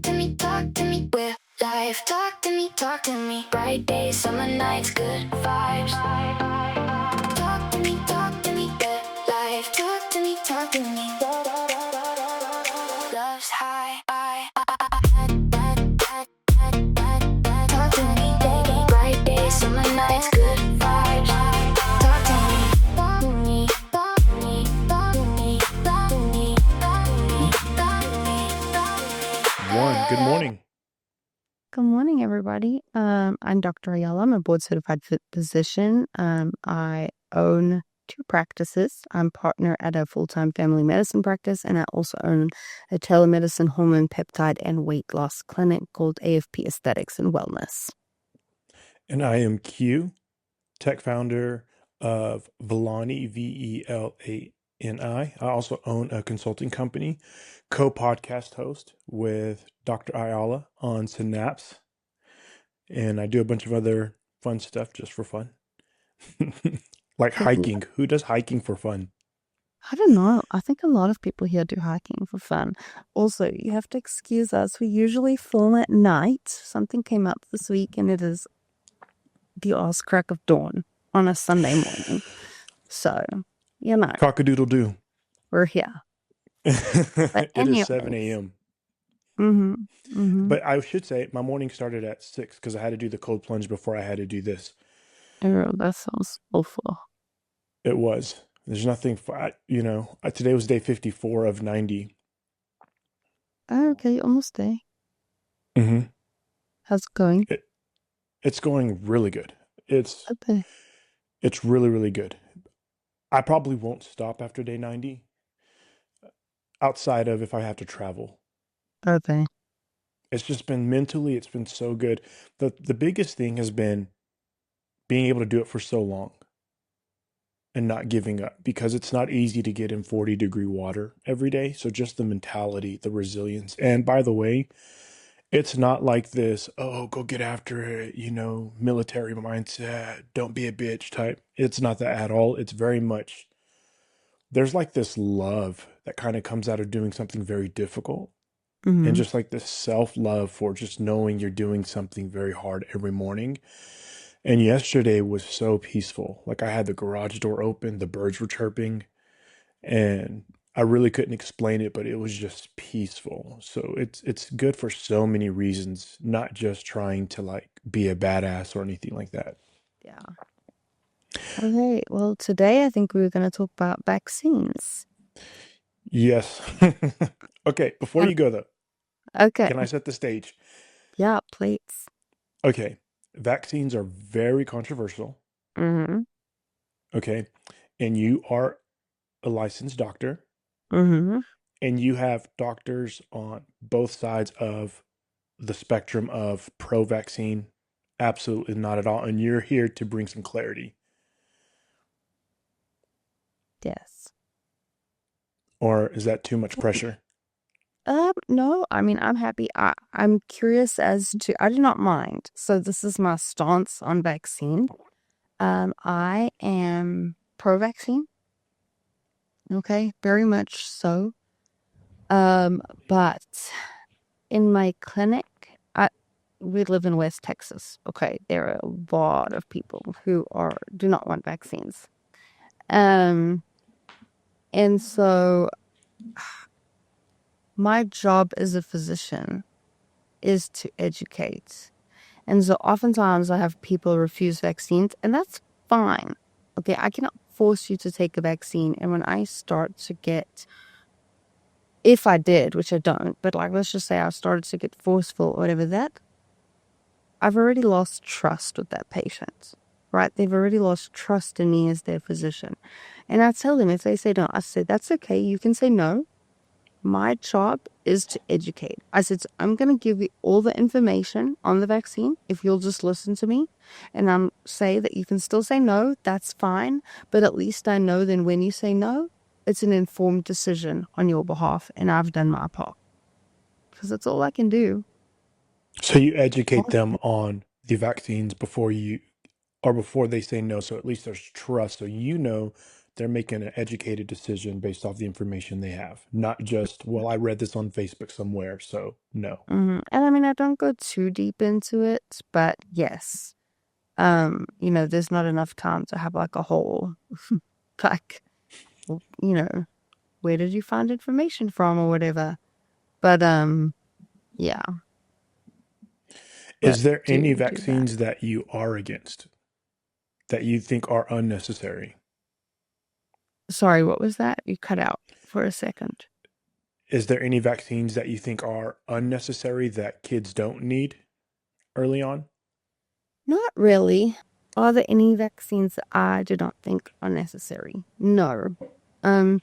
talk to me, we're live. Talk to me, bright days, summer nights, good vibes. Talk to me, we're live. Talk to me, love's high. Talk to me, baby, bright days, summer nights, good vibes. Talk to me, talk to me, talk to me, talk to me, talk to me, talk to me, talk to me, talk to me. One, good morning. Good morning, everybody. I'm Dr. Ayala. I'm a board certified physician. I own 2 practices. I'm partner at a full-time family medicine practice, and I also own a telemedicine, hormone, peptide, and weight loss clinic called AFP Aesthetics and Wellness. And I am Q, tech founder of Velani, Velani. I also own a consulting company, co-podcast host with Dr. Ayala on Synapse. And I do a bunch of other fun stuff just for fun. Like hiking. Who does hiking for fun? I don't know. I think a lot of people here do hiking for fun. Also, you have to excuse us. We usually film at night. Something came up this week, and it is the ass crack of dawn on a Sunday morning. So, Cock-a-doodle-doo. we're here. It anyways. is 7 a.m. Mm-hmm. But I should say my morning started at 6 because I had to do the cold plunge before I had to do this. Oh, that sounds awful. It was. There's nothing, today was day 54 of 90. Oh, okay, almost there. Mm-hmm. How's it going? It's going really good. Okay. It's really, really good. I probably won't stop after day 90, outside of if I have to travel. Okay. It's just been mentally, it's been so good. The biggest thing has been being able to do it for so long and not giving up, because it's not easy to get in 40-degree water every day. So just the mentality, the resilience. And by the way, it's not like this, oh, go get after it, military mindset, don't be a bitch type. It's not that at all. It's very much, there's like this love that kind of comes out of doing something very difficult. Mm-hmm. And just like this self-love for just knowing you're doing something very hard every morning. And yesterday was so peaceful. Like I had the garage door open, the birds were chirping, and I really couldn't explain it, but it was just peaceful. So it's good for so many reasons, not just trying to like be a badass or anything like that. Yeah. Okay, well, today I think we're going to talk about vaccines. Yes. Okay, before you go though, Okay. can I set the stage? Yeah, please. Okay, vaccines are very controversial. Mm-hmm. Okay, and you are a licensed doctor. Mm-hmm. And you have doctors on both sides of the spectrum of pro-vaccine, absolutely not at all. And you're here to bring some clarity. Yes. Or is that too much pressure? No, I mean, I'm happy. I'm curious as to, I do not mind. So this is my stance on vaccine. I am pro-vaccine. Okay, very much so. But in my clinic, we live in West Texas. Okay, there are a lot of people who do not want vaccines. And so my job as a physician is to educate. And so oftentimes I have people refuse vaccines, and that's fine. Okay, I cannot force you to take a vaccine. And when I start to get, if I did, which I don't, but like, let's just say I started to get forceful or whatever that, I've already lost trust with that patient, right? They've already lost trust in me as their physician. And I tell them, if they say no, I say, that's okay. You can say no. My job is to educate. I said, so I'm going to give you all the information on the vaccine if you'll just listen to me. And I'm say that you can still say no, that's fine. But at least I know then when you say no, it's an informed decision on your behalf. And I've done my part. Because that's all I can do. So you educate them on the vaccines before they say no. So at least there's trust. So They're making an educated decision based off the information they have, not just, well, I read this on Facebook somewhere, so no. And I mean, I don't go too deep into it, but yes, there's not enough time to have like a whole, like, where did you find information from or whatever. But yeah, but Is there any do that. vaccines that you are against that you think are unnecessary? Sorry, what was that? You cut out for a second. Is there any vaccines that you think are unnecessary that kids don't need early on? Not really. Are there any vaccines that I do not think are necessary? No. Um,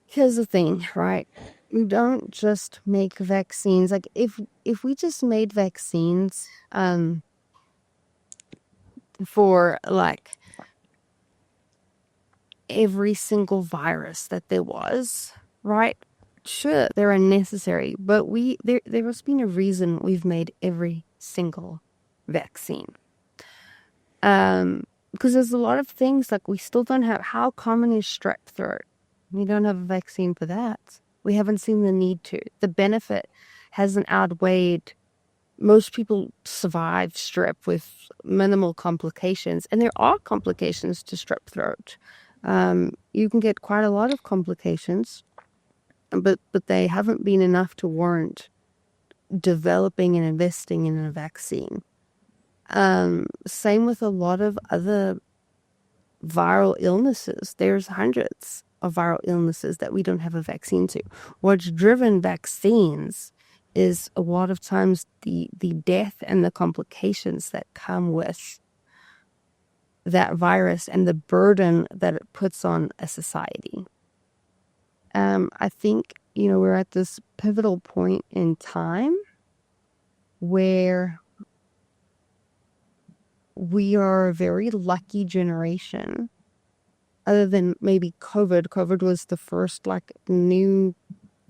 Here's the thing, right? We don't just make vaccines. Like if we just made vaccines for like every single virus that there was, right? Sure, they're unnecessary, but there has been a reason we've made every single vaccine. Because there's a lot of things like we still don't have. How common is strep throat? We don't have a vaccine for that. We haven't seen the need to. The benefit hasn't outweighed. Most people survive strep with minimal complications, and there are complications to strep throat. You can get quite a lot of complications, but they haven't been enough to warrant developing and investing in a vaccine. Same with a lot of other viral illnesses. There's hundreds of viral illnesses that we don't have a vaccine to. What's driven vaccines is a lot of times the death and the complications that come with that virus and the burden that it puts on a society. I think, we're at this pivotal point in time where we are a very lucky generation. Other than maybe COVID. COVID was the first like new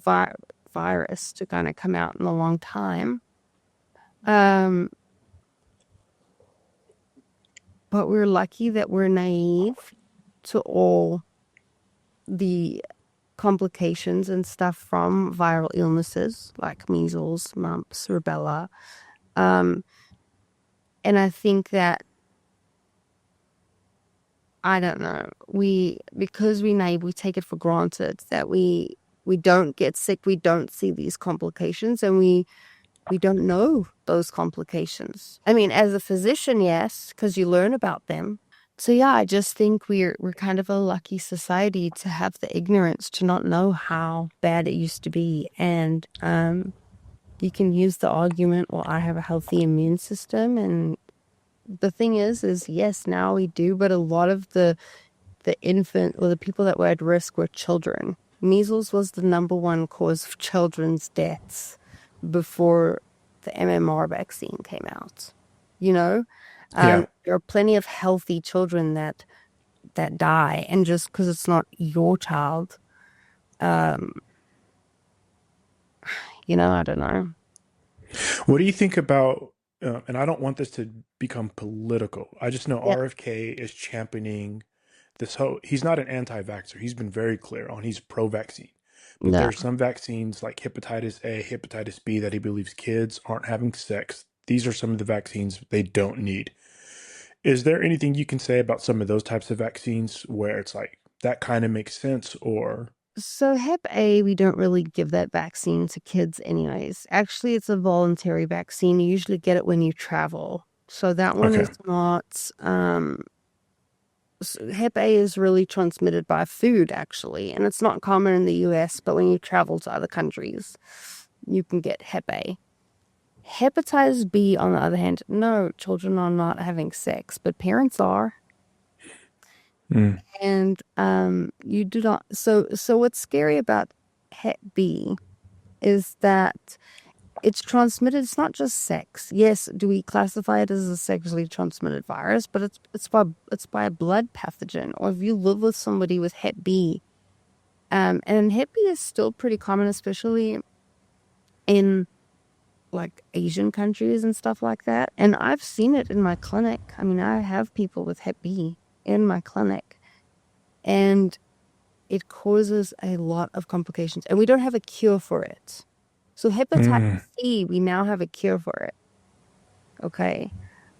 virus to kind of come out in a long time. But we're lucky that we're naive to all the complications and stuff from viral illnesses like measles, mumps, rubella. And I think that, I don't know, because we're naive, we take it for granted that we don't get sick, we don't see these complications, and we don't know those complications. I mean, as a physician, yes, because you learn about them. So yeah, I just think we're kind of a lucky society to have the ignorance to not know how bad it used to be. And you can use the argument, well, I have a healthy immune system, and the thing is yes, now we do, but a lot of the infant or the people that were at risk were children. Measles was the number one cause of children's deaths before the MMR vaccine came out. Yeah. There are plenty of healthy children that die, and just because it's not your child, I don't know. What do you think about, and I don't want this to become political. I just know Yeah. RFK is championing this whole, he's not an anti-vaxxer. He's been very clear on he's pro-vaccine. But No. there's some vaccines like hepatitis A, hepatitis B that he believes kids aren't having sex. These are some of the vaccines they don't need. Is there anything you can say about some of those types of vaccines where it's like that kind of makes sense, or So Hep A, we don't really give that vaccine to kids anyways. Actually, it's a voluntary vaccine. You usually get it when you travel. So that one okay. is not, Hep A is really transmitted by food, actually. And it's not common in the US, but when you travel to other countries, you can get Hep A. Hepatitis B, on the other hand, no, children are not having sex, but parents are. Mm. And you do not. So what's scary about Hep B is that it's transmitted. It's not just sex. Yes, do we classify it as a sexually transmitted virus? But it's by a blood pathogen. Or if you live with somebody with Hep B, and Hep B is still pretty common, especially in like Asian countries and stuff like that. And I've seen it in my clinic. I mean, I have people with Hep B in my clinic. and it causes a lot of complications, and we don't have a cure for it. So hepatitis C, we now have a cure for it. Okay.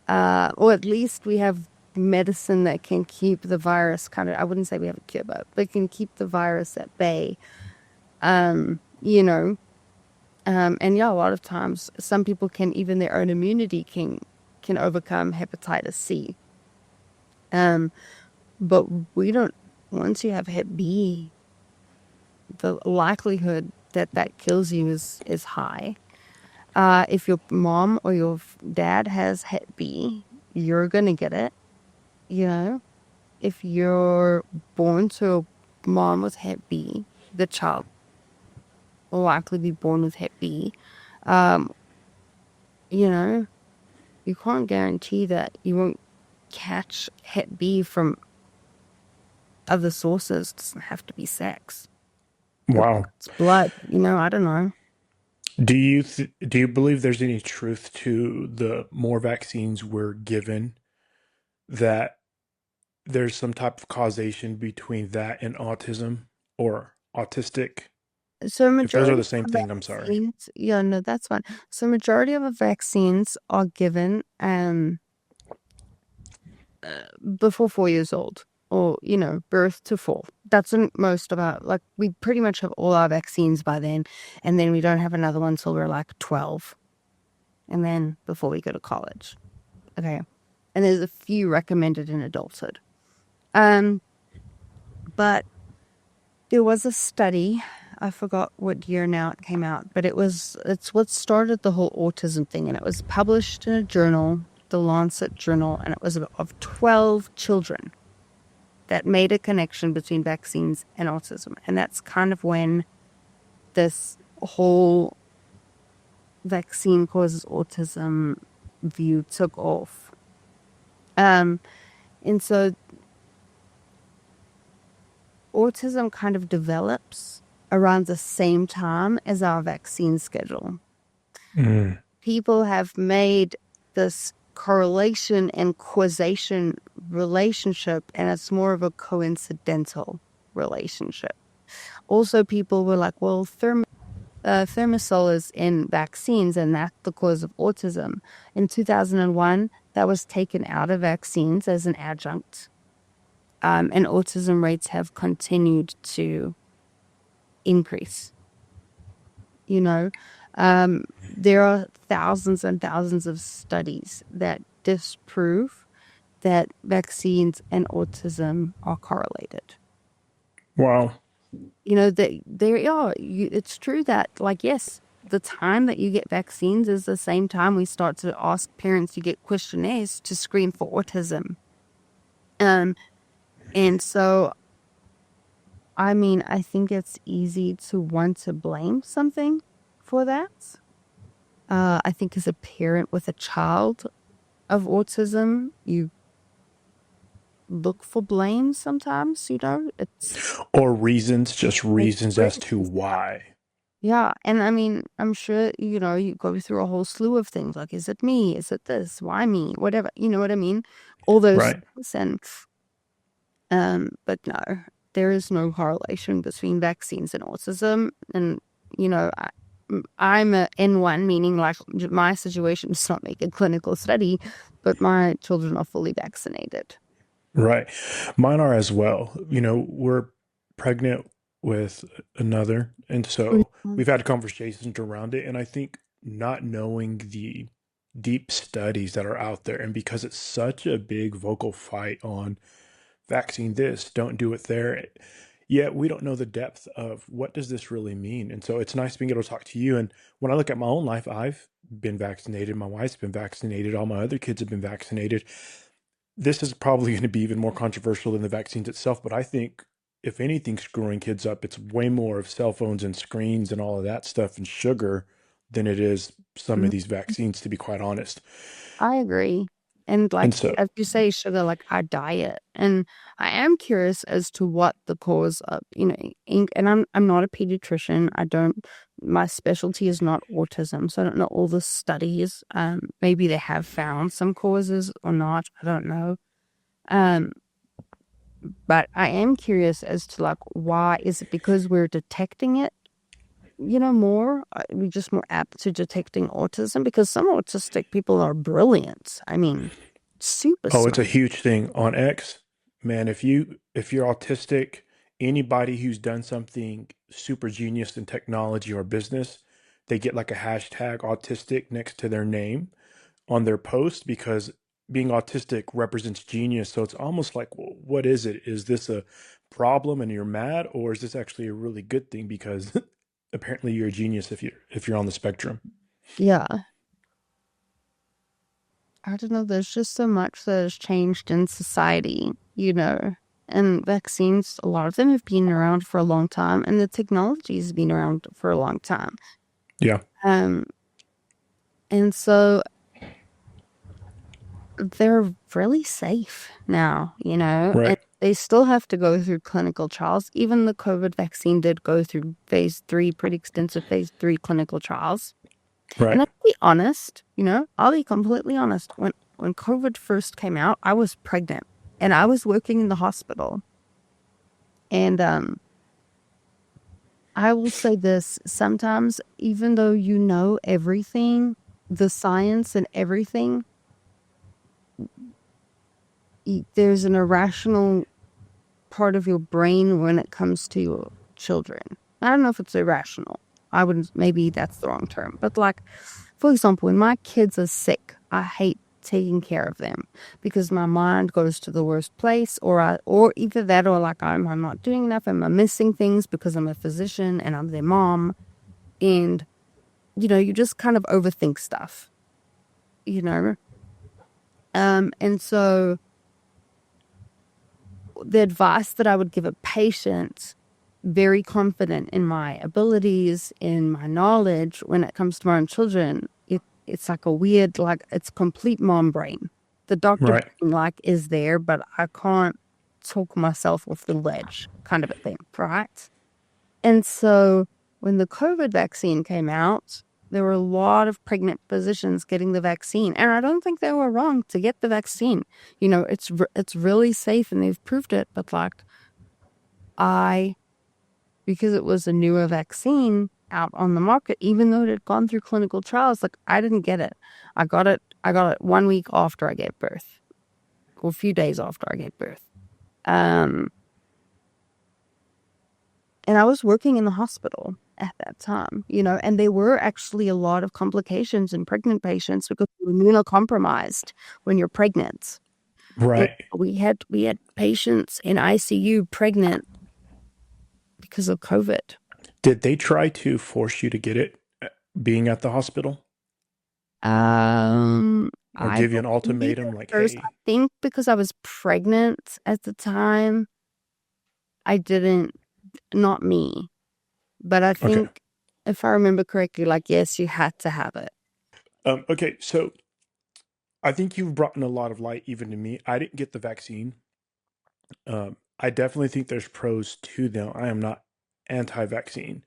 Or at least we have medicine that can keep the virus I wouldn't say we have a cure, but can keep the virus at bay. You know, and yeah, a lot of times some people can, even their own immunity can overcome hepatitis C. But we don't, once you have Hep B, the likelihood that that kills you is high. If your mom or your dad has Hep B, you're gonna get it. You know, if you're born to a mom with Hep B, the child will likely be born with Hep B. You know, you can't guarantee that you won't catch Hep B from other sources. It doesn't have to be sex. Wow. It's blood. I don't know. Do you believe there's any truth to the more vaccines we're given, that there's some type of causation between that and autism or autistic? So If those are the majority same of thing, I'm sorry. vaccines, yeah, no, that's fine. So majority of the vaccines are given before 4 years old, or birth to 4. That's when most of we pretty much have all our vaccines by then, and then we don't have another one till we're like 12, and then before we go to college. Okay, and there's a few recommended in adulthood. But there was a study, I forgot what year now it came out, but it's what started the whole autism thing, and it was published in a journal, the Lancet journal, and it was of 12 children that made a connection between vaccines and autism. And that's kind of when this whole vaccine causes autism view took off. And so autism kind of develops around the same time as our vaccine schedule. People have made this correlation and causation relationship, and it's more of a coincidental relationship. Also, people were like, well, thimerosal is in vaccines, and that's the cause of autism. In 2001, that was taken out of vaccines as an adjunct. And autism rates have continued to increase. There are thousands and thousands of studies that disprove that vaccines and autism are correlated. Wow. It's true that, yes, the time that you get vaccines is the same time we start to ask parents to get questionnaires to screen for autism. And so, I think it's easy to want to blame something for that. I think as a parent with a child of autism, you look for blame sometimes, Or reasons, just reasons as to why. Yeah, and I'm sure, you go through a whole slew of things, like, is it me? Is it this? Why me? Whatever, you know what I mean? All those Right. things. But no, there is no correlation between vaccines and autism. And, I'm a N1, meaning my situation does not make a clinical study, but my children are fully vaccinated. Right. Mine are as well. We're pregnant with another. And so we've had conversations around it. And I think not knowing the deep studies that are out there, and because it's such a big vocal fight on vaccine this, don't do it there, yet we don't know the depth of what does this really mean. And so it's nice being able to talk to you. And when I look at my own life, I've been vaccinated. My wife's been vaccinated. All my other kids have been vaccinated. This is probably going to be even more controversial than the vaccines itself, but I think if anything's screwing kids up, it's way more of cell phones and screens and all of that stuff and sugar than it is some of these vaccines, to be quite honest. I agree. And And so, as you say, sugar, our diet. And I am curious as to what the cause of, ink. And I'm not a pediatrician. My specialty is not autism. So I don't know all the studies. Maybe they have found some causes or not. I don't know. But I am curious as to like, why is it because we're detecting it, more? We're just more apt to detecting autism because some autistic people are brilliant. I mean, super Oh, it's smart. a huge thing on X. Man, if you're autistic, anybody who's done something super genius in technology or business, they get like a hashtag autistic next to their name on their post because being autistic represents genius. So it's almost like, well, what is it? Is this a problem and you're mad, or is this actually a really good thing because apparently you're a genius if you're on the spectrum? Yeah. I don't know. There's just so much that has changed in society, and vaccines, a lot of them have been around for a long time, and the technology has been around for a long time. Yeah, Um, and so they're really safe now, and right, they still have to go through clinical trials. Even the COVID vaccine did go through phase three, pretty extensive phase three clinical trials. And right, I'll be honest, I'll be completely honest. When COVID first came out, I was pregnant and I was working in the hospital. And I will say this, sometimes even though you know everything, the science and everything, there's an irrational part of your brain when it comes to your children. I don't know if it's irrational. I wouldn't, maybe that's the wrong term. But like, for example, when my kids are sick, I hate taking care of them because my mind goes to the worst place, or either that, or like I'm not doing enough, I'm missing things because I'm a physician and I'm their mom. And, you just kind of overthink stuff, you know? And so the advice that I would give a patient, very confident in my abilities, in my knowledge when it comes to my own children, it's like a weird, like it's complete mom brain. The doctor right. brain like is there, but I can't talk myself off the ledge kind of a thing, right? And so when the COVID vaccine came out, there were a lot of pregnant physicians getting the vaccine, and I don't think they were wrong to get the vaccine. It's really safe, and they've proved it. But like I, because it was a newer vaccine out on the market, even though it had gone through clinical trials, like I didn't get it. I got it. I got it 1 week after I gave birth, or a few days after I gave birth. Um, And I was working in the hospital at that time, and there were actually a lot of complications in pregnant patients because you're immunocompromised when you're pregnant. And Right. we had patients in ICU pregnant because of COVID. Did they try to force you to get it being at the hospital or I give you an believe ultimatum at like, first, I hey, think because I was pregnant at the time, I didn't, not me, but I okay. think if I remember correctly, like, yes, you had to have it. Okay, so I think you've brought in a lot of light even to me. I didn't get the vaccine. I definitely think there's pros to them. I am not anti-vaccine.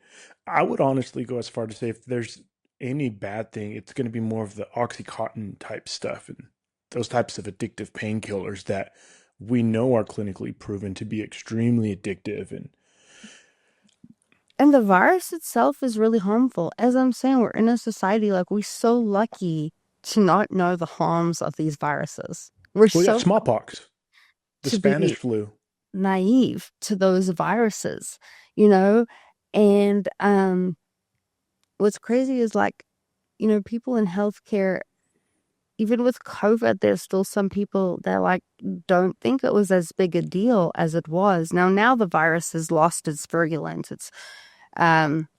I would honestly go as far to say if there's any bad thing, it's going to be more of the Oxycontin type stuff and those types of addictive painkillers that we know are clinically proven to be extremely addictive. And And the virus itself is really harmful. As I'm saying, we're in a society like we're so lucky to not know the harms of these viruses. We're well, yeah, so smallpox, the to Spanish be flu. naive to those viruses, you know? And what's crazy is like, people in healthcare, even with COVID, there's still some people that like don't think it was as big a deal as it was. Now the virus has lost its virulence.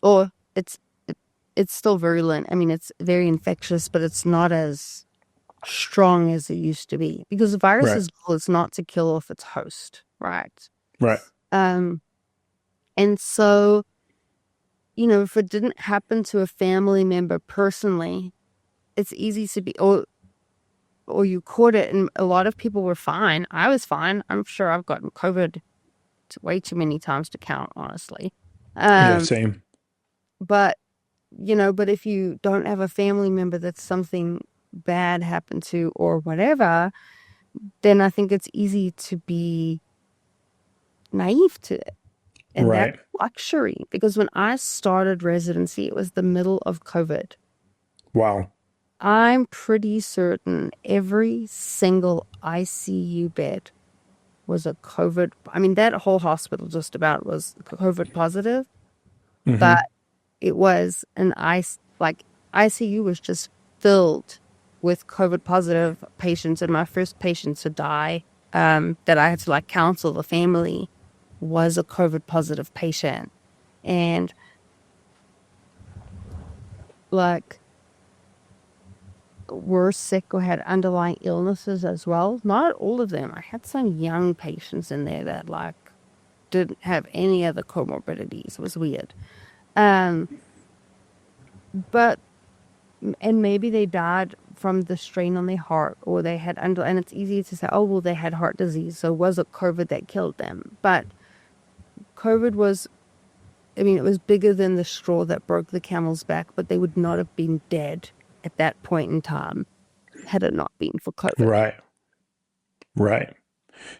Or it's still virulent. I mean, it's very infectious, but it's not as strong as it used to be because the Right, virus's goal is not to kill off its host, right? right. Um, and so, if it didn't happen to a family member personally, it's easy to be, or you caught it, and a lot of people were fine. I was fine. I'm sure I've gotten COVID way too many times to count, honestly. Yeah, Um, same. but but if you don't have a family member that something bad happened to or whatever, then I think it's easy to be naive to it. And that's Right. luxury, because when I started residency, it was the middle of COVID. Wow. I'm pretty certain every single ICU bed was a COVID. I mean, that whole hospital just about was COVID positive, but Hmm. it was an ICU was just filled with COVID positive patients. And my first patient to die, that I had to like counsel the family, was a COVID positive patient. And like, were sick or had underlying illnesses as well. Not all of them. I had some young patients in there that like didn't have any other comorbidities. It was weird. Um, but and maybe they died from the strain on their heart, or they had and it's easy to say, oh well, they had heart disease, so was it COVID that killed them? But COVID was, I mean, it was bigger than the straw that broke the camel's back, but they would not have been dead at that point in time had it not been for COVID. Right. Right.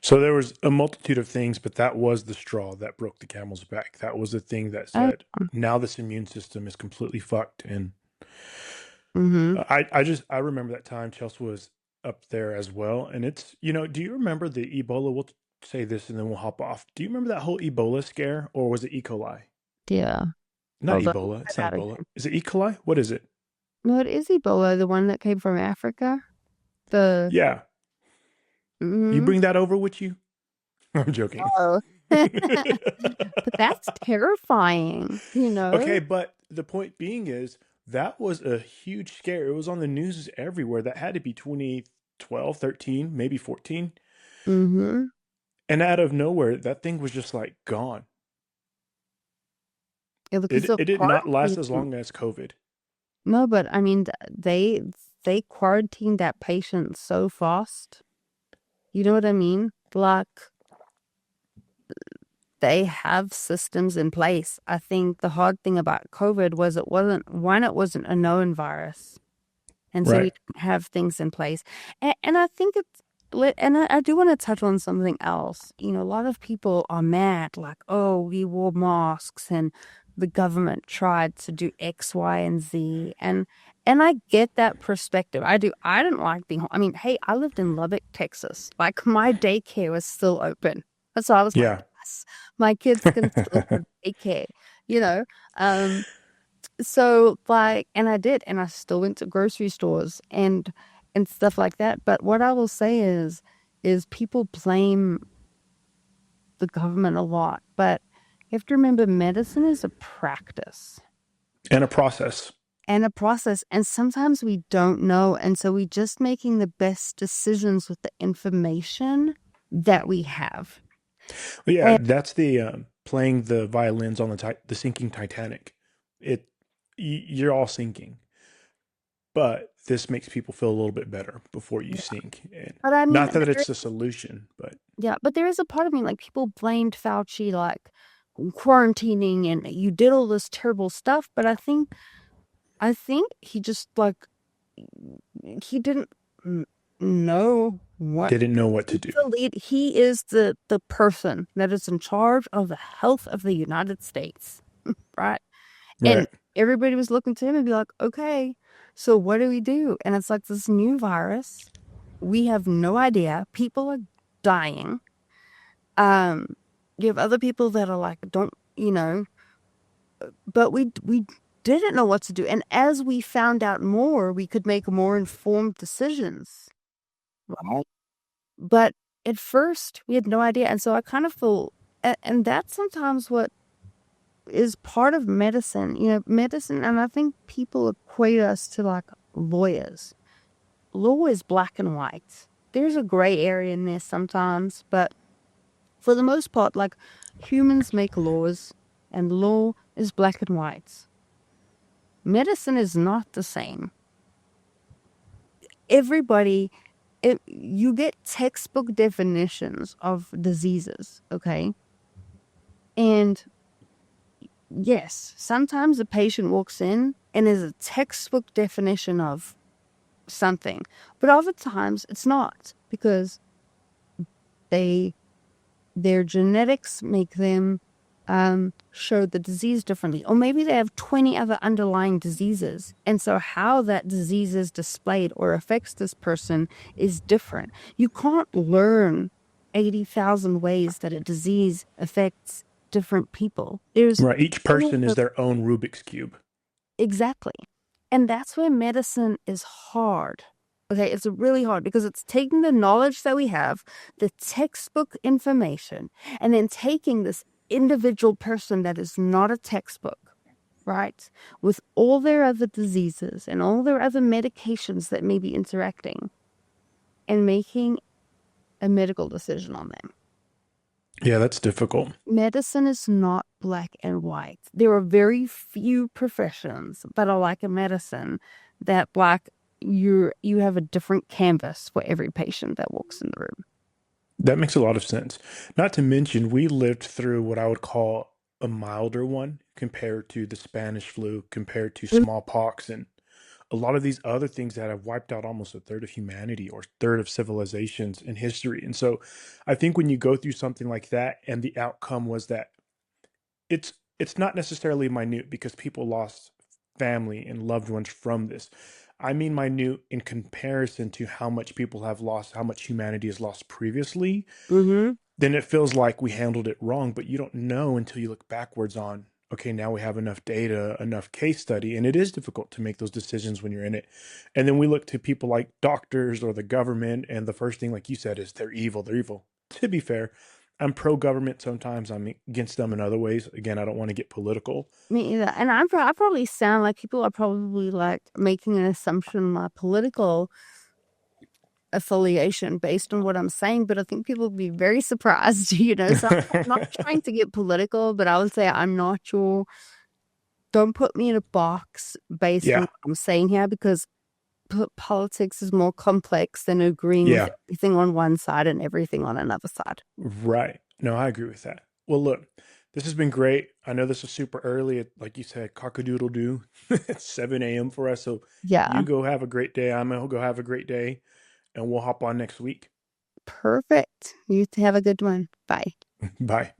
So there was a multitude of things, but that was the straw that broke the camel's back. That was the thing that Oh, said, now this immune system is completely fucked. And mm-hmm. I remember that time Chelsea was up there as well. And it's, do you remember the Ebola? We'll say this and then we'll hop off. Do you remember that whole Ebola scare, or was it E. coli? Yeah. Not Hold on. Ebola. It's not That Ebola. again. Is it E. coli? What is it? No, it is Ebola, the one that came from Africa. The Yeah. You mm-hmm. bring that over with you? I'm joking. Oh. But that's terrifying, you Okay, know? but the point being is that was a huge scare. It was on the news everywhere. That had to be 2012, 13, maybe 14. Mm-hmm. And out of nowhere, that thing was just like gone. Yeah, because It, of it did not last as quarantine. long as COVID. No, but I mean, they quarantined that patient so fast. You know what I mean? Like, they have systems in place. I think the hard thing about COVID was it wasn't a known virus. And so we Right. didn't have things in place. And I think I do want to touch on something else. You know, a lot of people are mad, like, oh, we wore masks and the government tried to do X, Y, and Z. And I get that perspective. I do. I didn't like being home. I mean, hey, I lived in Lubbock, Texas. Like, my daycare was still open. And so I was like, Yeah. yes, my kids can still go to daycare, you know? Um, so like, and I did, and I still went to grocery stores and stuff like that. But what I will say is people blame the government a lot, but you have to remember medicine is a practice And a process. and a process, and sometimes we don't know, and so we just making the best decisions with the information that we have. But yeah, And that's the playing the violins on the sinking Titanic. It you're all sinking, but this makes people feel a little bit better before you sink. And but I mean, not that it's a solution, but yeah, but there is a part of me, like, people blamed Fauci, like, quarantining and you did all this terrible stuff, but I think he just, like, he didn't know what didn't know what to do. the lead. He is the person that is in charge of the health of the United States, right? And Right. everybody was looking to him and be like, okay, so what do we do? And it's like this new virus. We have no idea. People are dying. Um, you have other people that are like, don't, but we didn't know what to do. And as we found out more, we could make more informed decisions. Right. But at first, we had no idea. And so I kind of feel, and that's sometimes what is part of medicine, medicine. And I think people equate us to like lawyers. Law is black and white. There's a gray area in there sometimes, but for the most part, like, humans make laws and law is black and white. Medicine is not the same. You get textbook definitions of diseases, okay? And yes, sometimes a patient walks in and is a textbook definition of something, but other times it's not, because they their genetics make them show the disease differently. Or maybe they have 20 other underlying diseases. And so how that disease is displayed or affects this person is different. You can't learn 80,000 ways that a disease affects different people. There's Right. Each person is their own Rubik's Cube. exactly. And that's where medicine is hard. Okay, it's really hard because it's taking the knowledge that we have, the textbook information, and then taking this individual person that is not a textbook, right, with all their other diseases and all their other medications that may be interacting, and making a medical decision on them. Yeah, that's difficult. Medicine is not black and white. There are very few professions that are like a medicine that you have a different canvas for every patient that walks in the room. That makes a lot of sense. Not to mention, we lived through what I would call a milder one compared to the Spanish flu, compared to smallpox, and a lot of these other things that have wiped out almost a third of humanity or third of civilizations in history. And so I think when you go through something like that and the outcome was that it's not necessarily minute because people lost family and loved ones from this. I mean minute in comparison to how much people have lost, how much humanity has lost previously, Mm-hmm. then it feels like we handled it wrong, but you don't know until you look backwards on, okay, now we have enough data, enough case study, and it is difficult to make those decisions when you're in it. And then we look to people like doctors or the government, and the first thing, like you said, is they're evil, they're evil. To be fair, I'm pro-government sometimes, I'm against them in other ways. Again, I don't want to get political. Me either. And I probably sound like people are probably like making an assumption on my political affiliation based on what I'm saying, but I think people would be very surprised, So I'm not trying to get political, but I would say I'm not your, don't put me in a box based on Yeah, what I'm saying here because politics is more complex than agreeing with yeah, everything on one side and everything on another side. right. No, I agree with that. Well, look, this has been great. I know this is super early. Like you said, cock-a-doodle doo. It's 7 a.m. for us. So you Yeah, go have a great day. I'm gonna go have a great day, and we'll hop on next week. perfect. You have a good one. Bye. Bye.